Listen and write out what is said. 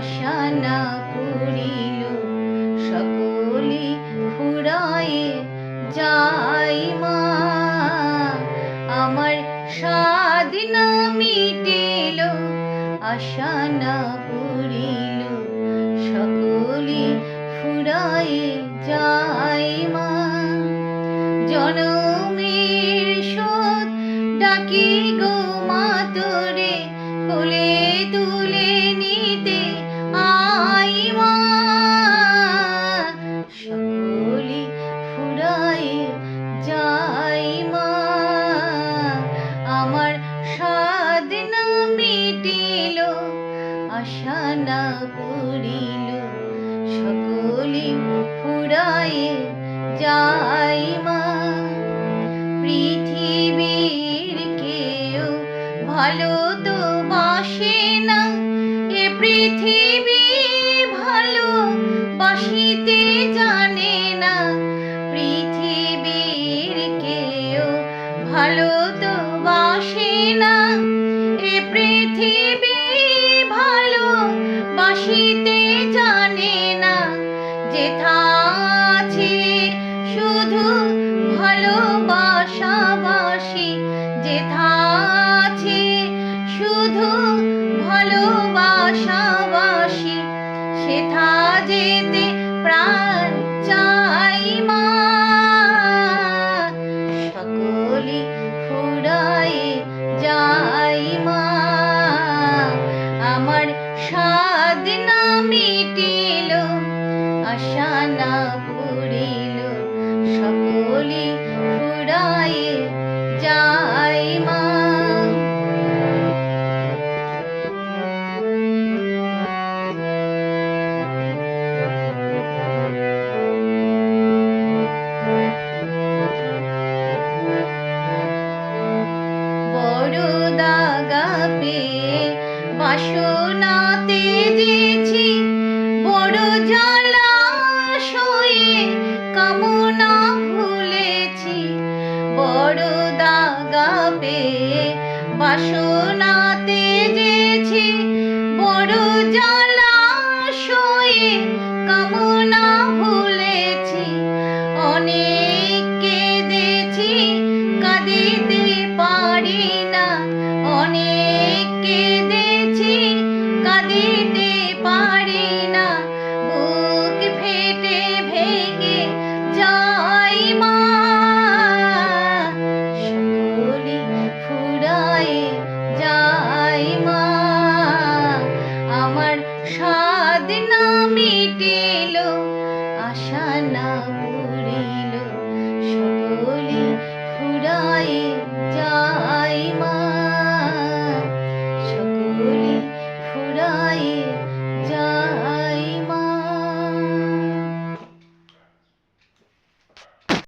আশা না করিল সকলে ফুরায়ে যাই মা। আমার সাধ না মিটিল আশা না করিল সকলে ফুরায়ে যাই মা। জনমের শোধ ডাকি গো মা তোরে কোলে তুলে নিতে আই মা। সকলে ফুরায়ে যাই মা। আমার সাধ না মিটিল আশা না করিল সকলে ফুরায়ে যাই মা। পৃথিবীর কেউ ভালো তো বাসে না, এ পৃথিবী ভালো বাসিতে জানে না। পৃথিবীর কেউ ভালো তো বাসে না, এ পৃথিবী ভালো বাসিতে জানে না। যেথা আছে শুধু ভালোবাসাবাসি, যেথা আছে শুধু ভালোবাসাবাসি, সেথা যেতে প্রাণ চাই মা। সকলে ফুরায়ে যাই মা। আমার সাধ না মিটিল আশা না করিল সকলে ফুরায়ে যাই মা। বড় দাগা পেয়ে বাসনাতে যেছি, বড় জ্বালা সয়ে কামনা ভুলেছি। বড় দাগা পেয়ে বাসনাতে যেছি, বড় জ্বালা সয়ে কামনা ভুলেছি। অনেক কেঁদেছি কাঁদিতে পারি না, অনেক কেঁদেছি কাঁদিতে পারি না। বুক ফেটে ভেঙে যাই মা। সকলে ফুরায়ে যাই মা। আমার সাধ না মিটিল আশা না করিল সকলে ফুরায়ে